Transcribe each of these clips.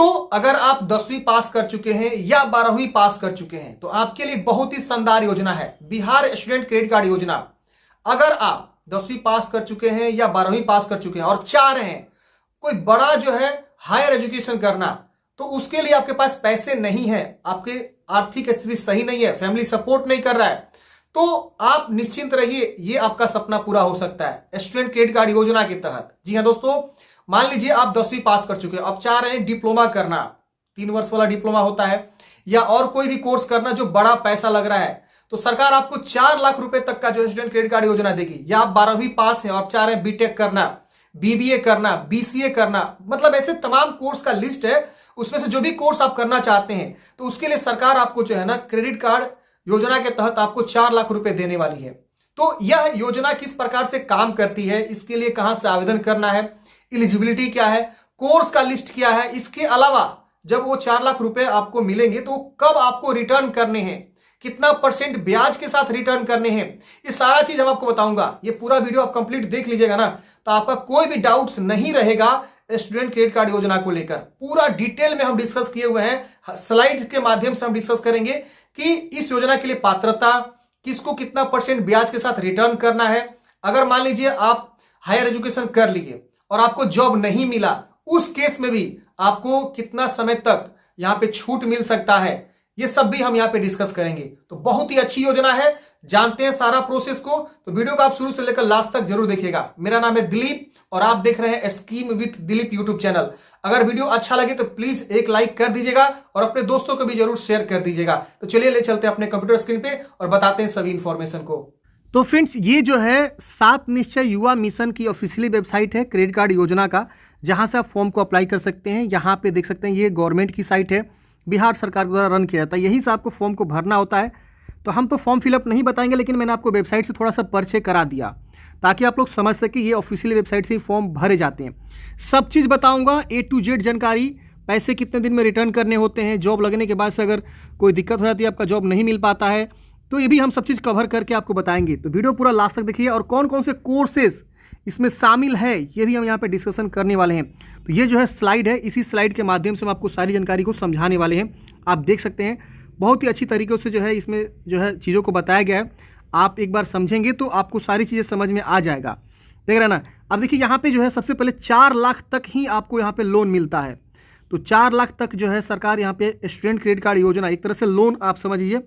दोस्तों, अगर आप 10वीं पास कर चुके हैं या 12वीं पास कर चुके हैं तो आपके लिए बहुत ही शानदार योजना है बिहार स्टूडेंट क्रेडिट कार्ड योजना। अगर आप 10वीं पास कर चुके हैं या 12वीं पास कर चुके हैं और चाह रहे हैं कोई बड़ा जो है हायर एजुकेशन करना, तो उसके लिए आपके पास पैसे नहीं है, आपके आर्थिक स्थिति सही नहीं है, फैमिली सपोर्ट नहीं कर रहा है, तो आप निश्चिंत रहिए, ये आपका सपना पूरा हो सकता है स्टूडेंट क्रेडिट कार्ड योजना के तहत। जी हाँ दोस्तों, मान लीजिए आप 10वीं पास कर चुके हैं, अब चाह रहे हैं डिप्लोमा करना, 3 वर्ष वाला डिप्लोमा होता है, या और कोई भी कोर्स करना जो बड़ा पैसा लग रहा है, तो सरकार आपको 4 लाख रुपए तक का जो स्टूडेंट क्रेडिट कार्ड योजना देगी। या आप 12वीं पास हैं और चाह रहे हैं बीटेक करना, बीबीए करना, बीसीए करना, मतलब ऐसे तमाम कोर्स का लिस्ट है, उसमें से जो भी कोर्स आप करना चाहते हैं तो उसके लिए सरकार आपको जो है ना क्रेडिट कार्ड योजना के तहत आपको 4 लाख रुपए देने वाली है। तो यह योजना किस प्रकार से काम करती है, इसके लिए कहां से आवेदन करना है, एलिजिबिलिटी क्या है, कोर्स का लिस्ट क्या है, इसके अलावा जब वो 4 लाख रुपए आपको मिलेंगे तो कब आपको रिटर्न करने हैं, कितना % ब्याज के साथ रिटर्न करने हैं, ये सारा चीज हम आपको बताऊंगा। ये पूरा वीडियो आप कंप्लीट देख लीजिएगा ना, तो आपका कोई भी डाउट्स नहीं रहेगा स्टूडेंट क्रेडिट कार्ड योजना को लेकर। पूरा डिटेल में हम डिस्कस किए हुए हैं, स्लाइड के माध्यम से हम डिस्कस करेंगे कि इस योजना के लिए पात्रता, किसको कितना % ब्याज के साथ रिटर्न करना है, अगर मान लीजिए आप हायर एजुकेशन कर लिए और आपको जॉब नहीं मिला, उस केस में भी आपको कितना समय तक यहां पे छूट मिल सकता है, ये सब भी हम यहां पे डिस्कस करेंगे। तो बहुत ही अच्छी योजना है, जानते हैं सारा प्रोसेस को, तो वीडियो को आप शुरू से लेकर लास्ट तक जरूर देखिएगा। मेरा नाम है दिलीप और आप देख रहे हैं scheme with Dilip YouTube channel. अगर वीडियो अच्छा लगे तो प्लीज एक लाइक कर दीजिएगा और अपने दोस्तों को भी जरूर शेयर कर दीजिएगा। तो चलिए ले चलते हैं अपने कंप्यूटर स्क्रीन पे और बताते हैं सभी इंफॉर्मेशन को। तो फ्रेंड्स, ये जो है 7 निश्चय युवा मिशन की ऑफिशियली वेबसाइट है क्रेडिट कार्ड योजना का, जहां से आप फॉर्म को अप्लाई कर सकते हैं। यहाँ पे देख सकते हैं ये गवर्नमेंट की साइट है, बिहार सरकार द्वारा रन किया जाता है, यहीं से आपको फॉर्म को भरना होता है। तो हम तो फॉर्म फिलअप नहीं बताएंगे, लेकिन मैंने आपको वेबसाइट से थोड़ा सा परिचय करा दिया ताकि आप लोग समझ सके ये ऑफिशियल वेबसाइट से ही फॉर्म भरे जाते हैं। सब चीज़ बताऊँगा, A to Z जानकारी, पैसे कितने दिन में रिटर्न करने होते हैं, जॉब लगने के बाद से अगर कोई दिक्कत हो जाती है, आपका जॉब नहीं मिल पाता है, तो ये भी हम सब चीज़ कवर करके आपको बताएंगे। तो वीडियो पूरा लास्ट तक देखिए, और कौन कौन से कोर्सेज इसमें शामिल है ये भी हम यहाँ पे डिस्कशन करने वाले हैं। तो ये जो है स्लाइड है, इसी स्लाइड के माध्यम से हम आपको सारी जानकारी को समझाने वाले हैं। आप देख सकते हैं बहुत ही अच्छी तरीके से जो है इसमें जो है चीज़ों को बताया गया है। आप एक बार समझेंगे तो आपको सारी चीज़ें समझ में आ जाएगा। देख रहे हैं ना, अब देखिए यहाँ पे जो है सबसे पहले 4 लाख तक ही आपको यहाँ पे लोन मिलता है। तो 4 लाख तक जो है सरकार यहाँ पे स्टूडेंट क्रेडिट कार्ड योजना, एक तरह से लोन आप समझ लीजिए।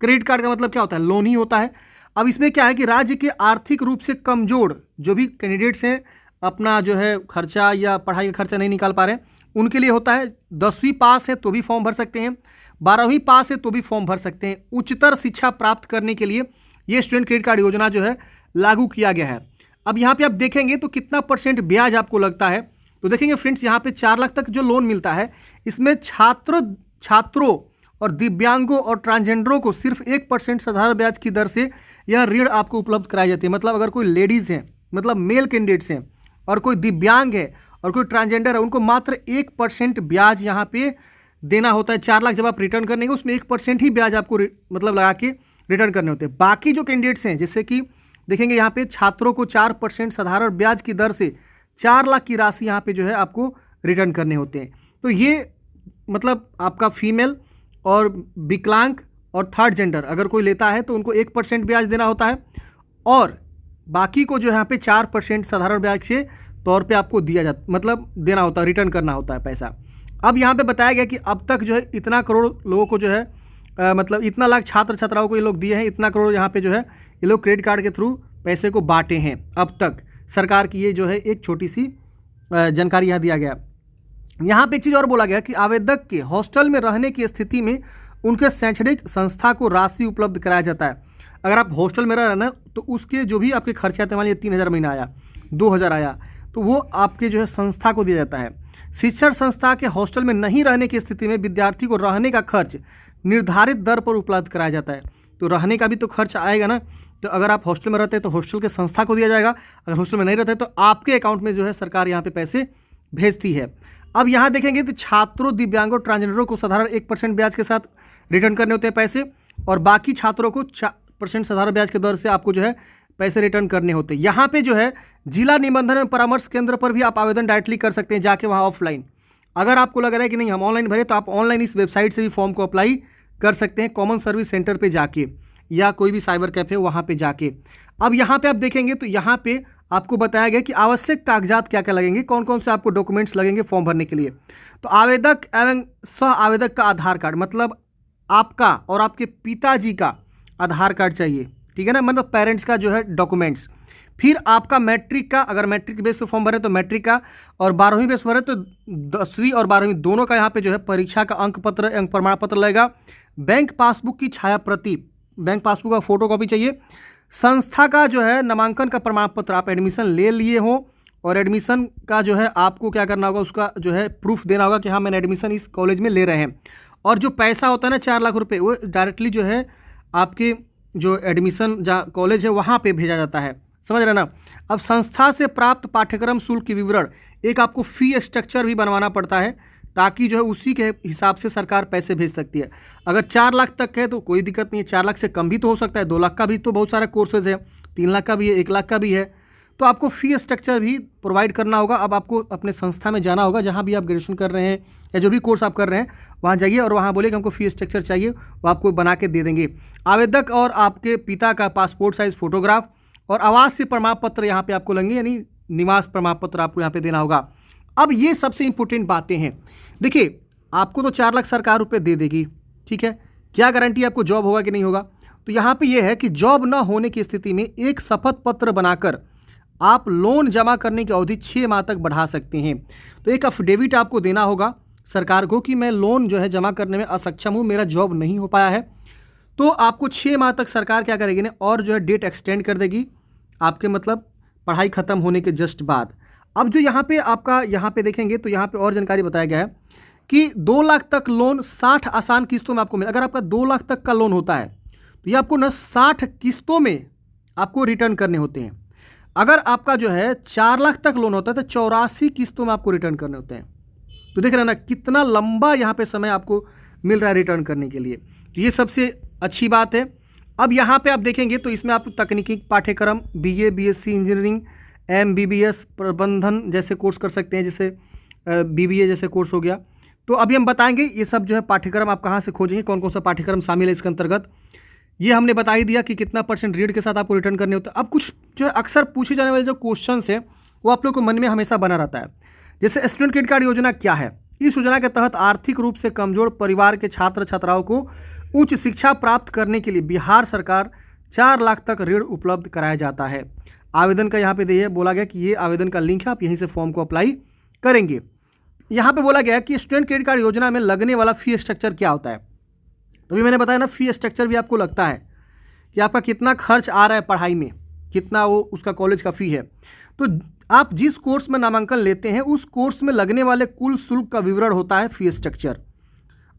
क्रेडिट कार्ड का मतलब क्या होता है, लोन ही होता है। अब इसमें क्या है कि राज्य के आर्थिक रूप से कमजोर जो भी कैंडिडेट्स हैं, अपना जो है खर्चा या पढ़ाई का खर्चा नहीं निकाल पा रहे हैं, उनके लिए होता है। 10वीं पास है तो भी फॉर्म भर सकते हैं, 12वीं पास है तो भी फॉर्म भर सकते हैं। उच्चतर शिक्षा प्राप्त करने के लिए ये स्टूडेंट क्रेडिट कार्ड योजना जो है लागू किया गया है। अब यहाँ पे आप देखेंगे तो कितना % ब्याज आपको लगता है, तो देखेंगे फ्रेंड्स यहाँ पे 4 लाख तक जो लोन मिलता है, इसमें छात्रों और दिव्यांगों और ट्रांसजेंडरों को सिर्फ 1% साधारण ब्याज की दर से यह ऋण आपको उपलब्ध कराई जाती है। मतलब अगर कोई लेडीज़ हैं, मतलब मेल कैंडिडेट्स हैं, और कोई दिव्यांग है और कोई ट्रांसजेंडर है, उनको मात्र 1% ब्याज यहाँ पे देना होता है। 4 लाख जब आप रिटर्न करने के उसमें 1% ही ब्याज आपको मतलब लगा के रिटर्न करने होते हैं। बाकी जो कैंडिडेट्स हैं, जैसे कि देखेंगे यहाँ पे छात्रों को 4% साधारण ब्याज की दर से 4 लाख की राशि यहाँ पे जो है आपको रिटर्न करने होते हैं। तो ये मतलब आपका फीमेल और विकलांग और थर्ड जेंडर अगर कोई लेता है तो उनको 1% ब्याज देना होता है, और बाकी को जो यहाँ पे 4% साधारण ब्याज के तौर पे आपको दिया जाता, मतलब देना होता है, रिटर्न करना होता है पैसा। अब यहाँ पे बताया गया कि अब तक जो है इतना करोड़ लोगों को जो है मतलब इतना लाख छात्र छात्राओं को ये लोग दिए हैं, इतना करोड़ यहाँ पे जो है ये लोग क्रेडिट कार्ड के थ्रू पैसे को बांटे हैं अब तक। सरकार की ये जो है एक छोटी सी जानकारी यहाँ दिया गया। यहाँ पे एक चीज़ और बोला गया कि आवेदक के हॉस्टल में रहने की स्थिति में उनके शैक्षणिक संस्था को राशि उपलब्ध कराया जाता है। अगर आप हॉस्टल में रह रहे ना, तो उसके जो भी आपके खर्चे आते हैं, मान लीजिए 3000 महीना आया, 2000 आया, तो वो आपके जो है संस्था को दिया जाता है। शिक्षण संस्था के हॉस्टल में नहीं रहने की स्थिति में विद्यार्थी को रहने का खर्च निर्धारित दर पर उपलब्ध कराया जाता है। तो रहने का भी तो खर्च आएगा ना, तो अगर आप हॉस्टल में रहते हैं तो हॉस्टल के संस्था को दिया जाएगा, अगर हॉस्टल में नहीं रहते तो आपके अकाउंट में जो है सरकार यहाँ पे पैसे भेजती है। अब यहाँ देखेंगे तो छात्रों, दिव्यांगों, ट्रांसजेंडरों को साधारण 1% ब्याज के साथ रिटर्न करने होते हैं पैसे, और बाकी छात्रों को 4% साधारण ब्याज के दर से आपको जो है पैसे रिटर्न करने होते हैं। यहाँ पे जो है जिला निबंधन एवं परामर्श केंद्र पर भी आप आवेदन डायरेक्टली कर सकते हैं जाके वहाँ ऑफलाइन। अगर आपको लग रहा है कि नहीं हम ऑनलाइन भरे, तो आप ऑनलाइन इस वेबसाइट से भी फॉर्म को अप्लाई कर सकते हैं, कॉमन सर्विस सेंटर पे जाके या कोई भी साइबर कैफे वहाँ पे जाके। अब यहाँ पे आप देखेंगे तो यहाँ पे आपको बताया गया कि आवश्यक कागजात क्या क्या लगेंगे, कौन कौन से आपको डॉक्यूमेंट्स लगेंगे फॉर्म भरने के लिए। तो आवेदक एवं सह आवेदक का आधार कार्ड, मतलब आपका और आपके पिताजी का आधार कार्ड चाहिए, ठीक है ना, मतलब पेरेंट्स का जो है डॉक्यूमेंट्स। फिर आपका मैट्रिक का, अगर मैट्रिक बेस पे फॉर्म भरे तो मैट्रिक का, और 12वीं बेस भरे तो 10वीं और 12वीं दोनों का यहाँ पे जो है परीक्षा का अंक पत्र, अंक प्रमाण पत्र लगेगा। बैंक पासबुक की छाया प्रति, बैंक पासबुक का फोटो कॉपी चाहिए। संस्था का जो है नामांकन का प्रमाण पत्र, आप एडमिशन ले लिए हो और एडमिशन का जो है आपको क्या करना होगा, उसका जो है प्रूफ देना होगा कि हाँ मैंने एडमिशन इस कॉलेज में ले रहे हैं। और जो पैसा होता है ना 4 लाख रुपए, वो डायरेक्टली जो है आपके जो एडमिशन जहाँ कॉलेज है वहाँ पे भेजा जाता है, समझ रहे ना। अब संस्था से प्राप्त पाठ्यक्रम शुल्क की विवरण, एक आपको फी स्ट्रक्चर भी बनवाना पड़ता है ताकि जो है उसी के हिसाब से सरकार पैसे भेज सकती है। अगर 4 लाख तक है तो कोई दिक्कत नहीं है, 4 लाख से कम भी तो हो सकता है, 2 लाख का भी तो बहुत सारे कोर्सेज है, 3 लाख का भी है, 1 लाख का भी है। तो आपको फी स्ट्रक्चर भी प्रोवाइड करना होगा। अब आपको अपने संस्था में जाना होगा, जहाँ भी आप ग्रेजुएशन कर रहे हैं या जो भी कोर्स आप कर रहे हैं वहाँ जाइए और वहाँ बोलिए कि हमको फी स्ट्रक्चर चाहिए, वो आपको बना के दे देंगे। आवेदक और आपके पिता का पासपोर्ट साइज फोटोग्राफ और आवासीय प्रमाण पत्र यहाँ पे आपको लगेंगे, यानी निवास प्रमाण पत्र आपको यहाँ पे देना होगा। अब ये सबसे इंपॉर्टेंट बातें हैं। देखिए आपको तो 4 लाख सरकार रुपए दे देगी, ठीक है, क्या गारंटी आपको जॉब होगा कि नहीं होगा। तो यहाँ पे ये है कि जॉब न होने की स्थिति में एक शपथ पत्र बनाकर आप लोन जमा करने की अवधि 6 माह तक बढ़ा सकते हैं। तो एक अफिडेविट आपको देना होगा सरकार को कि मैं लोन जो है जमा करने में असक्षम हूँ, मेरा जॉब नहीं हो पाया है। तो आपको 6 माह तक सरकार क्या करेगी ना, और जो है डेट एक्सटेंड कर देगी आपके, मतलब पढ़ाई ख़त्म होने के जस्ट बाद। अब जो यहाँ पे आपका यहाँ पे देखेंगे तो यहाँ पे और जानकारी बताया गया है कि 2 लाख तक लोन 60 आसान किस्तों में आपको मिले। अगर आपका 2 लाख तक का लोन होता है तो ये आपको ना 60 किस्तों में आपको रिटर्न करने होते हैं। अगर आपका जो है 4 लाख तक लोन होता है तो 84 किस्तों में आपको रिटर्न करने होते हैं। तो देख रहे हैं ना कितना लंबा यहाँ पे समय आपको मिल रहा है रिटर्न करने के लिए। तो ये सबसे अच्छी बात है। अब यहाँ पे आप देखेंगे तो इसमें आप तकनीकी पाठ्यक्रम, BA, BSc इंजीनियरिंग, MBBS प्रबंधन जैसे कोर्स कर सकते हैं, जैसे BBA जैसे कोर्स हो गया। तो अभी हम बताएंगे ये सब जो है पाठ्यक्रम आप कहाँ से खोजेंगे, कौन कौन सा पाठ्यक्रम शामिल है इसके अंतर्गत। ये हमने बता ही दिया कि कितना % ऋण के साथ आपको रिटर्न करने होते हैं। अब कुछ जो है अक्सर पूछे जाने वाले जो क्वेश्चन है वो आप लोग को मन में हमेशा बना रहता है, जैसे स्टूडेंट क्रेडिट कार्ड योजना क्या है। इस योजना के तहत आर्थिक रूप से कमजोर परिवार के छात्र छात्राओं को उच्च शिक्षा प्राप्त करने के लिए बिहार सरकार 4 लाख तक ऋण उपलब्ध कराया जाता है। आवेदन का यहाँ पे बोला गया कि ये आवेदन का लिंक है, आप यहीं से फॉर्म को अप्लाई करेंगे। यहाँ पे बोला गया है कि स्टूडेंट क्रेडिट कार्ड योजना में लगने वाला फी स्ट्रक्चर क्या होता है। तभी मैंने बताया ना, फी स्ट्रक्चर भी आपको लगता है कि आपका कितना खर्च आ रहा है पढ़ाई में, कितना वो उसका कॉलेज का फ़ी है। तो आप जिस कोर्स में नामांकन लेते हैं उस कोर्स में लगने वाले कुल शुल्क का विवरण होता है फी स्ट्रक्चर।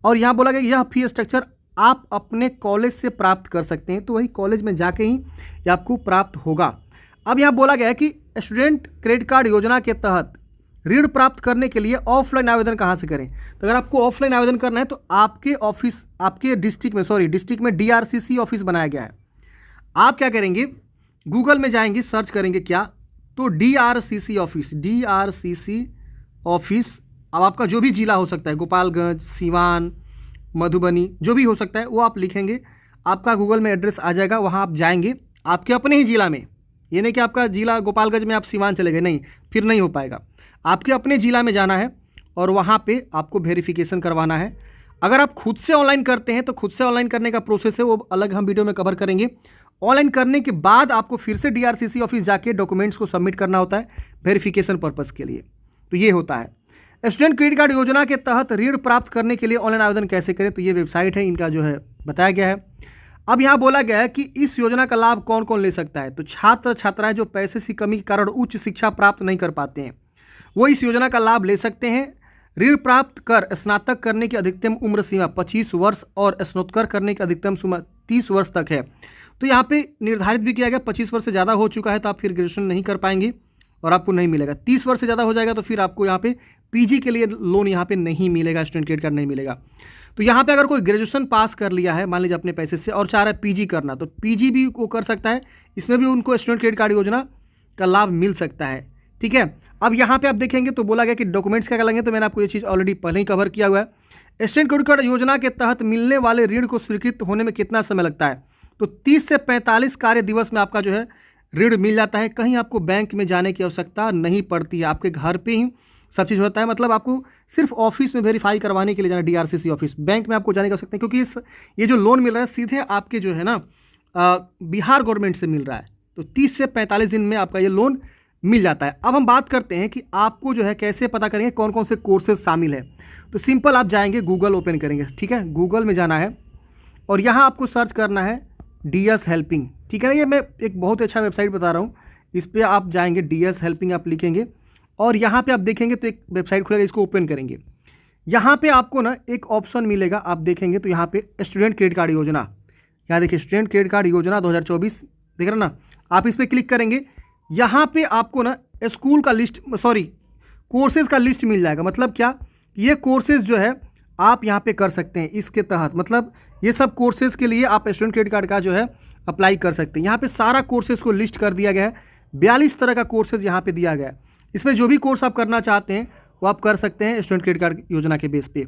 और यहाँ बोला गया यह फी स्ट्रक्चर आप अपने कॉलेज से प्राप्त कर सकते हैं, तो वही कॉलेज में जाके ही ये आपको प्राप्त होगा। अब यहाँ बोला गया है कि स्टूडेंट क्रेडिट कार्ड योजना के तहत ऋण प्राप्त करने के लिए ऑफलाइन आवेदन कहाँ से करें। तो अगर आपको ऑफलाइन आवेदन करना है तो आपके ऑफिस, आपके डिस्ट्रिक्ट में DRCC ऑफिस बनाया गया है। आप क्या करेंगे, गूगल में जाएंगे, सर्च करेंगे क्या, तो DRCC ऑफिस। अब आपका जो भी जिला हो सकता है, गोपालगंज, सीवान, मधुबनी, जो भी हो सकता है वो आप लिखेंगे, आपका गूगल में एड्रेस आ जाएगा। वहाँ आप जाएंगे आपके अपने ही जिला में, ये नहीं कि आपका जिला गोपालगंज में आप सीवान चले गए, नहीं, फिर नहीं हो पाएगा। आपके अपने जिला में जाना है और वहाँ पे आपको वेरिफिकेशन करवाना है। अगर आप खुद से ऑनलाइन करते हैं तो खुद से ऑनलाइन करने का प्रोसेस है वो अलग हम वीडियो में कवर करेंगे। ऑनलाइन करने के बाद आपको फिर से DRCC ऑफिस जाके डॉक्यूमेंट्स को सबमिट करना होता है वेरिफिकेशन पर्पज़ के लिए। तो ये होता है। स्टूडेंट क्रेडिट कार्ड योजना के तहत ऋण प्राप्त करने के लिए ऑनलाइन आवेदन कैसे करें, तो ये वेबसाइट है, इनका जो है बताया गया है। अब यहाँ बोला गया है कि इस योजना का लाभ कौन कौन ले सकता है। तो छात्र छात्राएं जो पैसे की कमी के कारण उच्च शिक्षा प्राप्त नहीं कर पाते हैं वो इस योजना का लाभ ले सकते हैं। ऋण प्राप्त कर स्नातक करने की अधिकतम उम्र सीमा 25 वर्ष और स्नातकोत्तर करने की अधिकतम सीमा 30 वर्ष तक है। तो यहाँ पे निर्धारित भी किया गया 25 वर्ष से ज़्यादा हो चुका है तो आप फिर ग्रेजुएशन नहीं कर पाएंगे और आपको नहीं मिलेगा। 30 वर्ष से ज़्यादा हो जाएगा तो फिर आपको यहाँ पे PG के लिए लोन यहाँ पे नहीं मिलेगा, स्टूडेंट क्रेडिट कार्ड नहीं मिलेगा। तो यहाँ पे अगर कोई ग्रेजुएशन पास कर लिया है, मान लीजिए अपने पैसे से, और चाह रहा है PG करना, तो PG भी वो कर सकता है, इसमें भी उनको स्टूडेंट क्रेडिट कार्ड योजना का लाभ मिल सकता है। ठीक है। अब यहाँ पे आप देखेंगे तो बोला गया कि डॉक्यूमेंट्स क्या लगेंगे, तो मैंने आपको ये चीज़ ऑलरेडी पहले ही कवर किया हुआ है। स्टूडेंट क्रेडिट कार्ड योजना के तहत मिलने वाले ऋण को स्वीकृत होने में कितना समय लगता है, तो 30 से 45 कार्य दिवस में आपका जो है ऋण मिल जाता है। कहीं आपको बैंक में जाने की आवश्यकता नहीं पड़ती है, आपके घर पे ही सब चीज़ होता है। मतलब आपको सिर्फ ऑफिस में वेरीफाई करवाने के लिए जाना, DRCC ऑफिस, बैंक में आपको जाने की आवश्यकता है, क्योंकि ये जो लोन मिल रहा है सीधे आपके जो है ना बिहार गवर्नमेंट से मिल रहा है। तो 30 से 45 दिन में आपका ये लोन मिल जाता है। अब हम बात करते हैं कि आपको जो है कैसे पता करेंगे कौन कौन से कोर्सेज शामिल है। तो सिंपल आप जाएंगे, गूगल ओपन करेंगे, ठीक है, गूगल में जाना है और यहाँ आपको सर्च करना है DS हेल्पिंग, ठीक है ना। ये मैं एक बहुत अच्छा वेबसाइट बता रहा हूँ, इस पर आप जाएंगे, DS हेल्पिंग आप लिखेंगे और यहाँ पे आप देखेंगे तो एक वेबसाइट खुलेगा, इसको ओपन करेंगे। यहाँ पे आपको ना एक ऑप्शन मिलेगा, आप देखेंगे तो यहाँ पे स्टूडेंट क्रेडिट कार्ड योजना, यहाँ देखिए स्टूडेंट क्रेडिट कार्ड योजना 2024, देख रहे ना, आप इस पर क्लिक करेंगे। यहाँ पे आपको ना स्कूल का लिस्ट, सॉरी कोर्सेज़ का लिस्ट मिल जाएगा। मतलब क्या, ये कोर्सेज़ जो है आप यहाँ पे कर सकते हैं इसके तहत, मतलब ये सब कोर्सेज़ के लिए आप स्टूडेंट क्रेडिट कार्ड का जो है अप्लाई कर सकते हैं। यहाँ पे सारा कोर्सेज़ को लिस्ट कर दिया गया है, 42 तरह का कोर्सेज़ यहाँ पे दिया गया है। इसमें जो भी कोर्स आप करना चाहते हैं वो आप कर सकते हैं स्टूडेंट क्रेडिट कार्ड योजना के बेस पे।